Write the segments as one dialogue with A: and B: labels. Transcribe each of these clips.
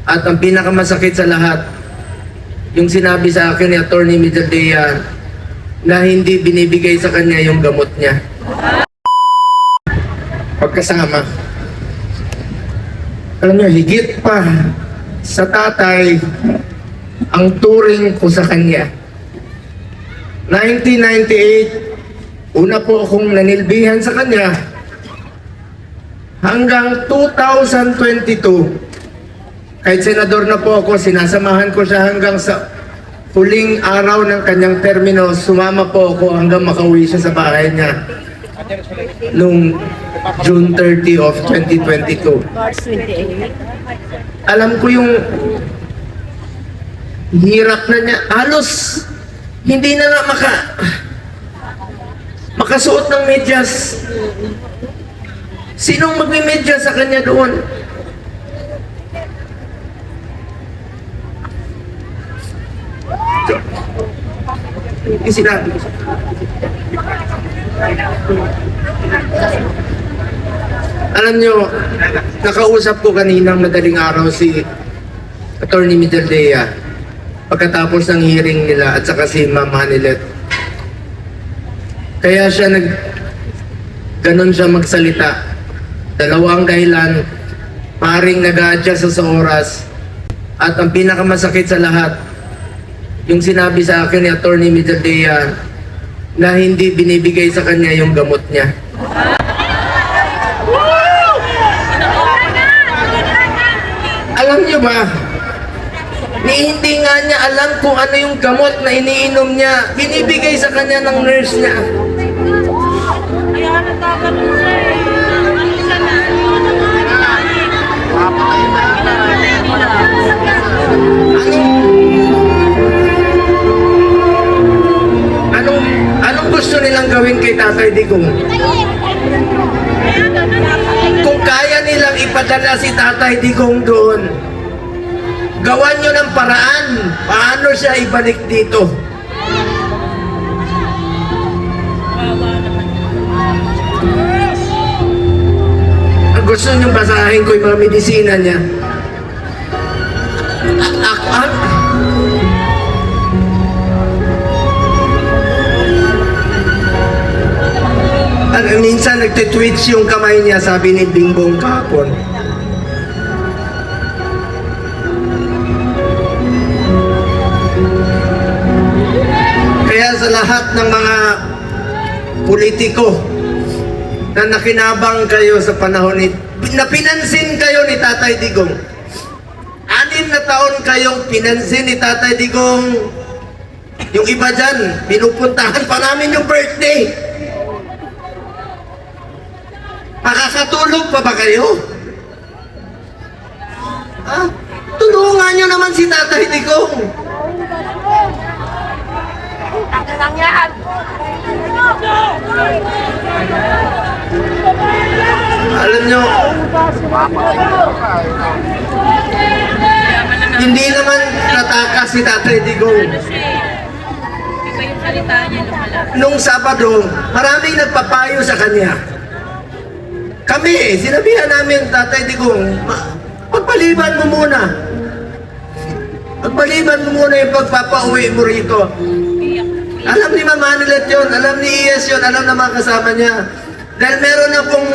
A: At ang pinakamasakit sa lahat, yung sinabi sa akin ni Atty. Medaldea na hindi binibigay sa kanya yung gamot niya. Pagkasama. Alam niyo, higit pa sa tatay ang turing ko sa kanya. 1998, una po akong nanilbihan sa kanya hanggang 2022. Kahit senador na po ako, sinasamahan ko siya hanggang sa huling araw ng kanyang termino. Sumama po ako hanggang makauwi siya sa bahay niya noong June 30 of 2022. Alam ko yung hirap na niya. Halos hindi na nga makasuot ng medyas. Sinong magme-medyas sa kanya doon? Yung sinabi ko. Alam nyo, nakausap ko kaninang madaling araw si Atty. Medaldea pagkatapos ng hearing nila at saka si Ma'am Hanilet. Kaya siya ganon siya magsalita. Dalawang dahilan, paring nag-a-adjust sa oras, at ang pinakamasakit sa lahat, yung sinabi sa akin ni Atty. Medaldea na hindi binibigay sa kanya yung gamot niya. Alam niyo ba, hindi nga niya alam kung ano yung gamot na iniinom niya. Binibigay sa kanya ng nurse niya. Anong gusto nilang gawin kay Tatay Digong? Kung kaya nilang ipadala si Tatay Digong doon, gawan nyo ng paraan paano siya ibalik dito. Ang gusto nyo basahin ko yung mga medisina niya. Minsan nagtitwitch yung kamay niya, sabi ni Bingbong kahapon. Kaya sa lahat ng mga politiko na nakinabang kayo sa panahon na pinansin kayo ni Tatay Digong, 6 na taon kayong pinansin ni Tatay Digong. Yung iba dyan, pinupuntahan pa namin yung birthday. Makakatulog pa ba kayo? Tulungan nyo naman si Tatay Digong. Alam nyo, hindi naman natakas si Tatay Digong. Nung Sabado, maraming nagpapayo sa kanya. Kami, sinabihan namin, Tatay Digong, pagpaliban mo muna. Pagpaliban mo muna yung pagpapauwi mo rito. Alam ni Ma'am Hanilet yun, alam ni Iyes yun, alam na mga kasama niya. Dahil meron na pong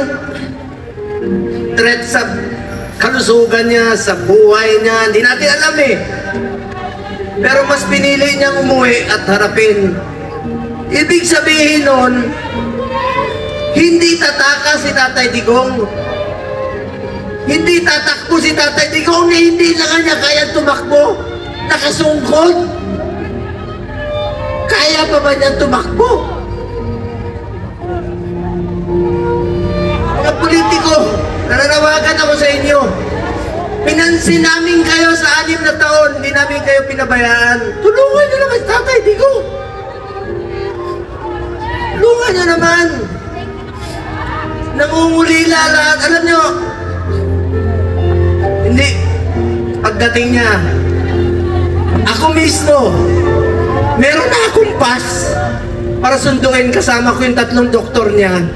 A: threat sa kalusugan niya, sa buhay niya, hindi natin alam eh. Pero mas pinili niyang umuwi at harapin. Ibig sabihin nun, hindi tatakas si Tatay Digong. Hindi tatakbo si Tatay Digong na hindi na kanya kaya tumakbo. Nakasungkod. Kaya pa ba niya tumakbo? Mga politiko, nananawagan ako sa inyo. Pinansin namin kayo sa 6 na taon, hindi namin kayo pinabayaan. Tulungan niyo naman si Tatay Digong. Tulungan niyo naman. Nangungulila lahat. Alam nyo, hindi. Pagdating niya, ako mismo, meron na akong pass para sunduin kasama ko yung 3 doktor niya.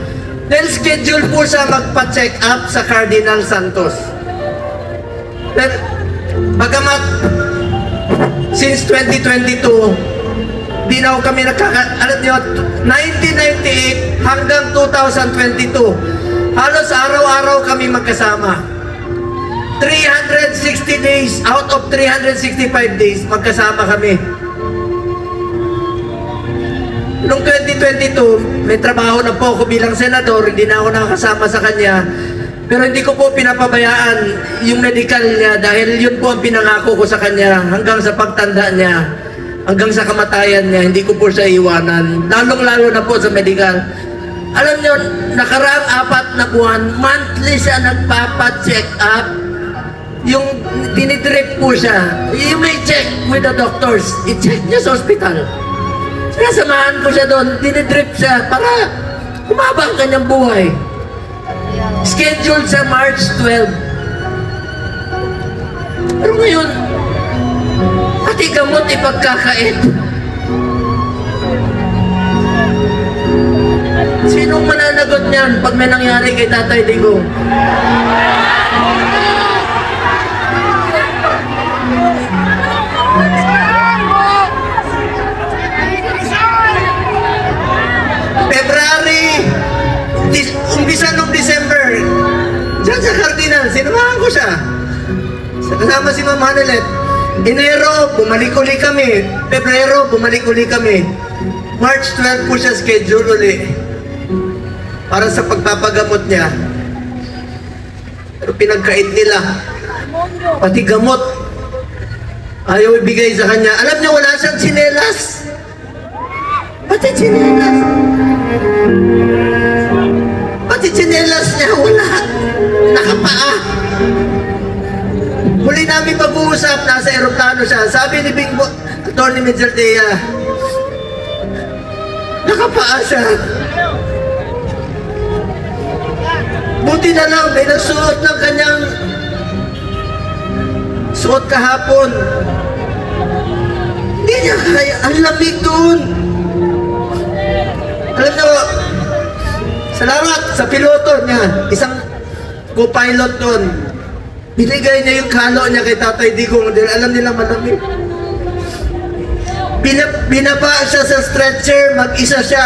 A: Dahil schedule po siya magpa-check up sa Cardinal Santos. Then, Bagamat since 2022, di na kami alam niyo, 1998 hanggang 2022, halos araw-araw kami magkasama. 360 days out of 365 days, magkasama kami. Noong 2022, may trabaho na po ako bilang senador, hindi na ako nakakasama sa kanya. Pero hindi ko po pinapabayaan yung medical niya dahil yun po ang pinangako ko sa kanya hanggang sa pagtanda niya, hanggang sa kamatayan niya, hindi ko po siya iwanan. Lalong-lalo na po sa medical. Alam niyo, nakaraang 4 na buwan, monthly siya nagpapa-check up. Yung dinidrip po siya. You may check with the doctors. I-check niya sa hospital. Sinasamahan ko siya doon, dinidrip siya para humaba ang kanyang buhay. Scheduled sa March 12. Pero ngayon, pati gamot ipagkakait. Sinong mananagot niyan pag may nangyari kay Tatay Digong? Umpisa nung December, dyan sa Cardinal, sinamahan ko siya. Kasama si Ma'am Hanelet. Enero, bumalik uli kami. Pebrero, bumalik uli kami. March 12 po siya schedule uli para sa pagpapagamot niya. Pero pinagkait nila. Pati gamot. Ayaw ibigay sa kanya. Alam niyo, wala siyang tsinelas. Pati tsinelas. Pati tsinelas niya, wala. Nakapaa. Huli namin pag-uusap, nasa aeroplano siya. Sabi ni Bingbo, Atty. Mejaldea, nakapaa siya. Buti na lang, may nagsuot ng kanyang suot kahapon. Hindi niya kaya, ang lamig doon. Alam niyo, salamat sa piloto niya, isang co-pilot doon. Binigay niya yung kano niya kay Tatay Digong dahil alam nila malamig. Binaba siya sa stretcher, mag-isa siya.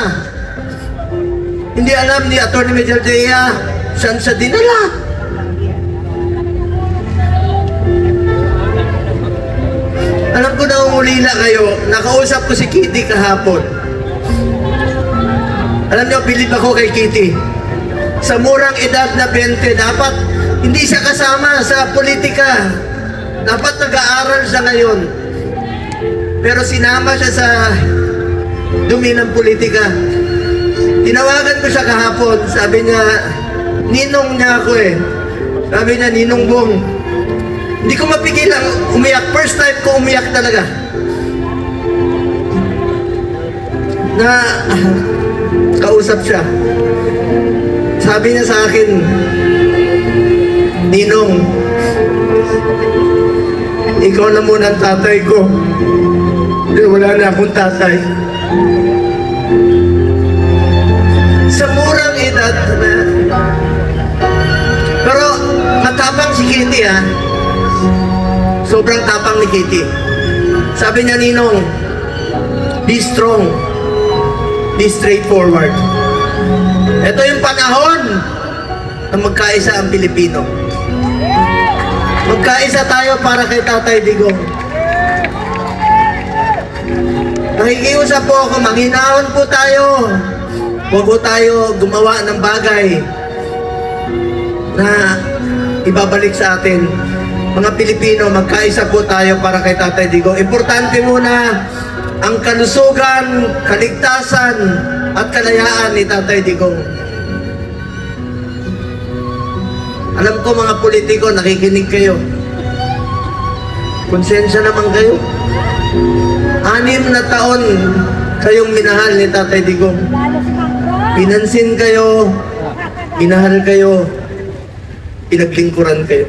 A: Hindi alam ni Atty. Mejaldea saan siya dinala. Alam ko na umulila kayo, nakausap ko si Kitty kahapon. Alam niyo, bilib ako kay Kitty. Sa murang edad na 20, dapat hindi siya kasama sa politika. Dapat nag-aaral siya ngayon. Pero sinama siya sa dumi ng politika. Tinawagan ko siya kahapon. Sabi niya, ninong niya ako eh. Sabi niya, Ninong Bong. Hindi ko mapigilan umiyak. First time ko umiyak talaga. Na kausap siya. Sabi niya sa akin, Ninong, ikaw na muna ang tatay ko. Wala na akong tatay. Sa murang edad na. Pero matapang si Kitty ha. Sobrang tapang ni Kitty. Sabi niya, Ninong, be strong. Be straightforward. Ito yung panahon na magkaisa ang Pilipino. Magkaisa tayo para kay Tatay Digong. Nakikiusap po ako, manghinahon po tayo. Huwag po tayo gumawa ng bagay na ibabalik sa atin. Mga Pilipino, magkaisa po tayo para kay Tatay Digong. Importante muna ang kalusugan, kaligtasan, at kalayaan ni Tatay Digong. Alam ko mga politiko, nakikinig kayo. Konsensya naman kayo. 6 na taon kayong minahal ni Tatay Digong. Pinansin kayo, minahal kayo, pinaglingkuran kayo.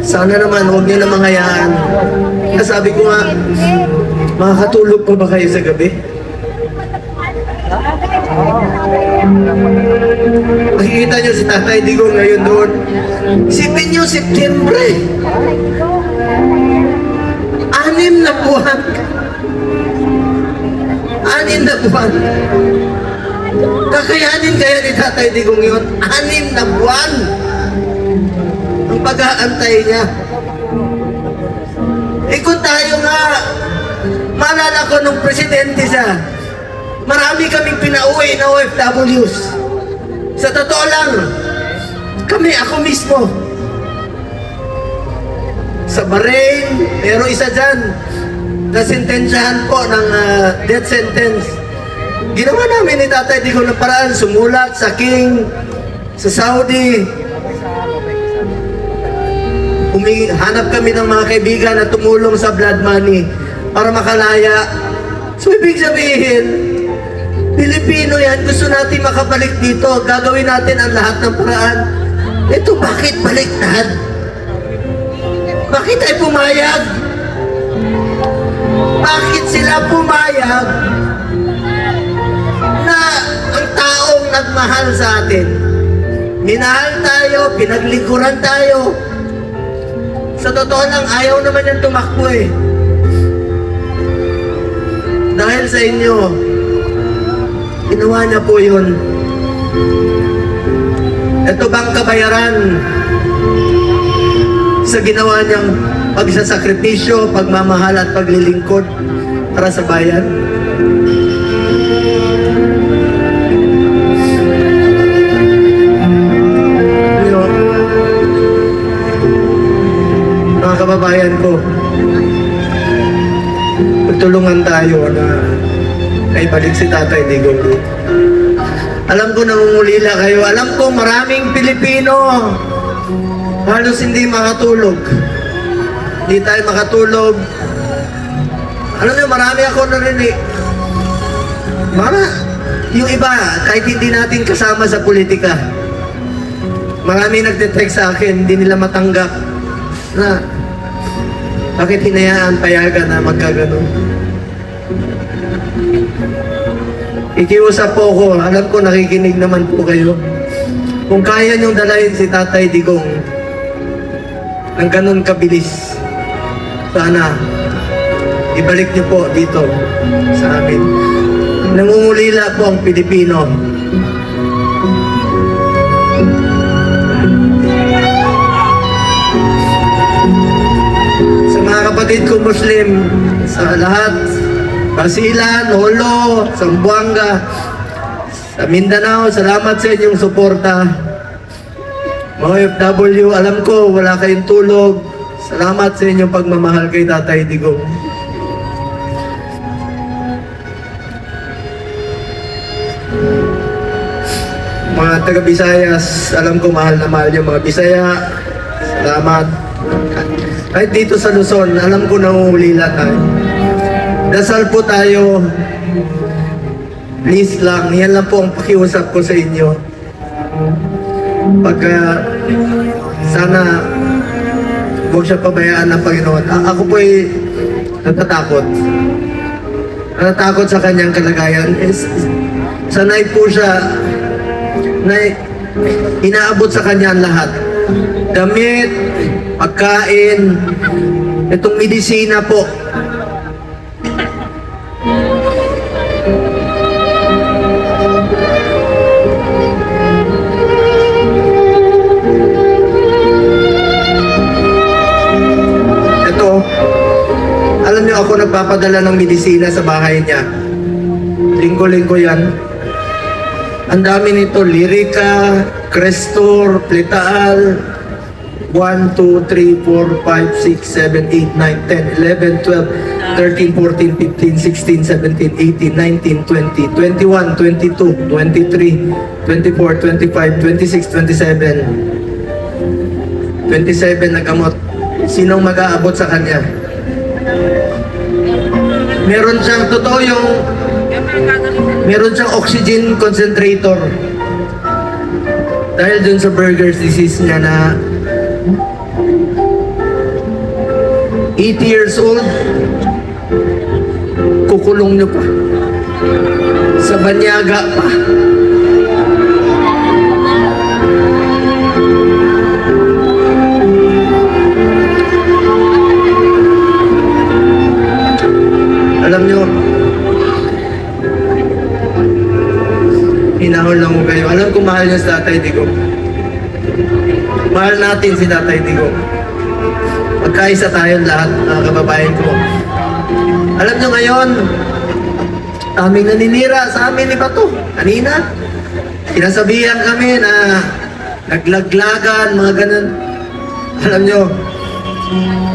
A: Sana naman, huwag niyo na manghayaan. Sabi ko nga, makakatulog pa ba kayo sa gabi? Makikita niyo si Tatay Digong ngayon doon. Isipin niyo, September. 6 na buwan. 6 na buwan. Kakayanin kaya ni Tatay Digong yun? 6 na buwan ang pag-aantay niya. Kung tayo nga, maalala ko nung presidente siya, marami kaming pinauwi na OFWs. Sa totoo lang, ako mismo, sa Bahrain, pero isa dyan, nasintensyahan po ng death sentence. Ginawa namin ni Tatay Digong ng paraan, sumulat sa King, sa Saudi. Hanap kami ng mga kaibigan na tumulong sa blood money para makalaya. So ibig sabihin, Pilipino yan, gusto natin makabalik dito. Gagawin natin ang lahat ng paraan. Ito, bakit baliktad? Bakit ay pumayag? Bakit sila pumayag na ang taong nagmahal sa atin? Minahal tayo, pinaglikuran tayo. Sa totoo lang, ayaw naman yan tumakbo eh. Dahil sa inyo, ginawa niya po yun. Ito bang kabayaran sa ginawa niyang pagsasakripisyo, pagmamahal at paglilingkod para sa bayan? Mga kababayan ko, tulungan tayo na naibalik si Tatay Digong. Alam ko nangungulila kayo. Alam ko maraming Pilipino halos hindi makatulog. Hindi tayo makatulog. Alam niyo, marami ako narinig. Yung iba, kahit hindi natin kasama sa politika, marami nagte-text sa akin, hindi nila matanggap na bakit hinayaan payagan na magkaganon. Ikiusap po ko, alam ko nakikinig naman po kayo. Kung kaya niyong dalahin si Tatay Digong ng ganun kabilis, sana ibalik niyo po dito sa amin. Nangungulila po ang Pilipino. Sa mga kapatid ko Muslim, sa lahat, Basilan, Holo, Zamboanga, sa Mindanao, salamat sa inyong suporta. Mga OFW, alam ko wala kayong tulog. Salamat sa inyong pagmamahal kay Tatay Digong. Mga taga-Visayas, alam ko mahal na mahal yung mga Bisaya. Salamat. Kahit dito sa Luzon, alam ko nangungulila tayo. Dasal po tayo. Please lang, yan lang po ang pakiusap ko sa inyo. Sana huwag siya pabayaan ng Panginoon. Ako po ay natatakot. Natatakot sa kanyang kalagayan. Sanay po siya na inaabot sa kanya ang lahat. Damit, pagkain, itong medisina po. Alam niyo, ako nagpapadala ng medisina sa bahay niya. Linggo-linggo yan. Ang dami nito, Lyrica, Crestor, Pletaal, 1, 2, 3, 4, 5, 6, 7, 8, 9, 10, 11, 12, 13, 14, 15, 16, 17, 18, 19, 20, 21, 22, 23, 24, 25, 26, 27. 27 na gamot. Sinong mag-aabot sa kanya? Meron siyang, totoo yung, meron siyang oxygen concentrator. Dahil dun sa Buerger's disease niya na 80 years old, kukulong niyo pa. Sa banyaga pa. Alam nyo, hinahon lang ko kayo. Alam ko mahal niya si Tatay Digong. Mahal natin si Tatay Digong. Magkaisa tayong lahat, mga kababayan ko. Alam nyo ngayon, aming naninira sa amin ni Bato. Kanina, sinasabihan kami na naglaglagan, mga ganun. Alam nyo,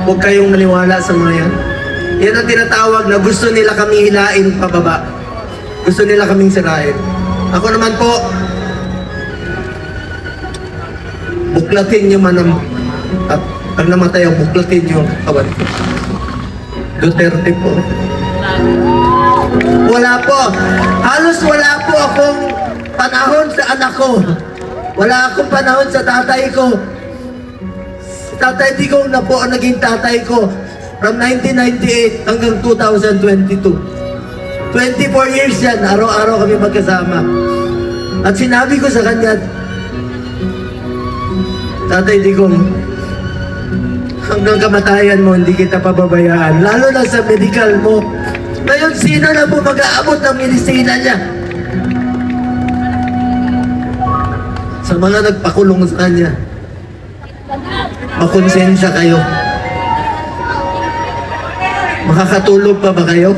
A: huwag kayong maniwala sa mga yan. Yan ang tinatawag na gusto nila kami hilain pababa. Gusto nila kaming sirain. Ako naman po, buklatin nyo man ang, at pag namatay ang buklatin nyo ang kawan ko. Duterte po. Wala po. Halos wala po akong panahon sa anak ko. Wala akong panahon sa tatay ko. Si Tatay Digong na po ang naging tatay ko from 1998 hanggang 2022. 24 years yan, araw-araw kami magkasama. At sinabi ko sa kanya, Tatay Digong, hanggang kamatayan mo, hindi kita pababayaan. Lalo na sa medical mo. Ngayon, sino na po mag-aabot ng medisina niya? Sa mga nagpakulong sa kanya, makonsensya kayo. Makakatulog pa ba kayo?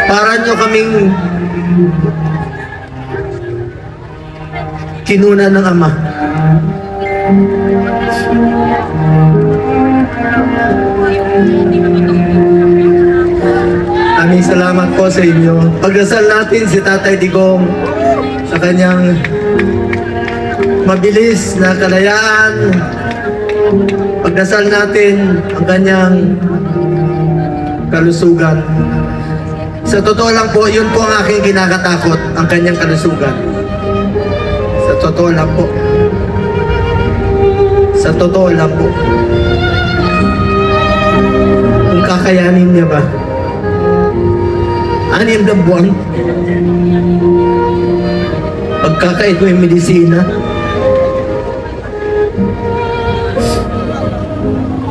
A: Para nyo kaming kinuna ng Ama. Aming salamat po sa inyo. Pagdasal natin si Tatay Digong sa kanyang mabilis na kalayaan. Pagdasal natin ang kanyang kalusugan. Sa totoo lang po, yun po ang aking kinakatakot, ang kanyang kalusugan. Sa totoo lang po. Sa totoo lang po. Kung kakayanin niya ba? 6 na buwan. Pagkakain ko yung medisina.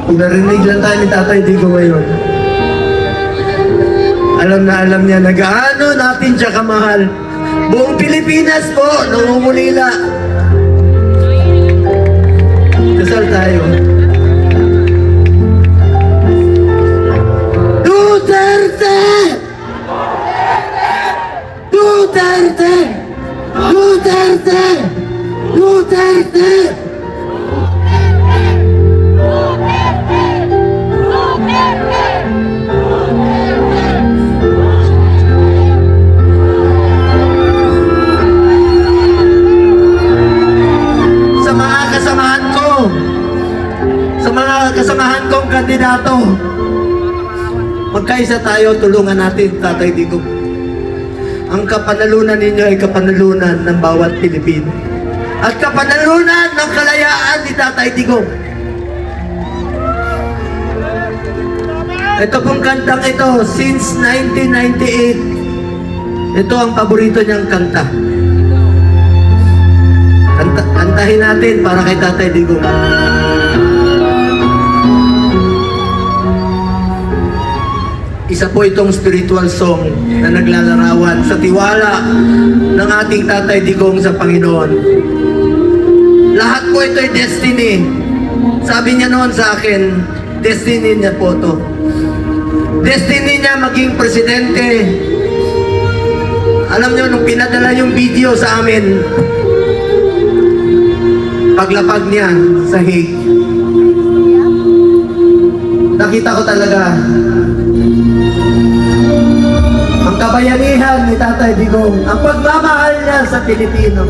A: Kung narinig lang tayo ni Tatay Digong ngayon, alam na alam niya na gaano natin siya kamahal. Buong Pilipinas po, nangungulila. Dasal tayo. Duterte! Duterte! Duterte! Duterte! Kasamahan kong kandidato, magkaisa tayo, tulungan natin Tatay Digong. Ang kapanalunan ninyo ay kapanalunan ng bawat Pilipino at kapanalunan ng kalayaan ni Tatay Digong. Ito pong kantang ito, since 1998, ito ang paborito niyang kanta. Kantahin natin para kay Tatay Digong. Isa po itong spiritual song na naglalarawan sa tiwala ng ating Tatay Digong sa Panginoon. Lahat po ito ay destiny. Sabi niya noon sa akin, destiny niya po ito. Destiny niya maging presidente. Alam niyo, nung pinadala yung video sa amin, paglapag niya sa Hague, nakita ko talaga ang kabayanihan ni Tatay Digong, ang pagmamahal niya sa Pilipino.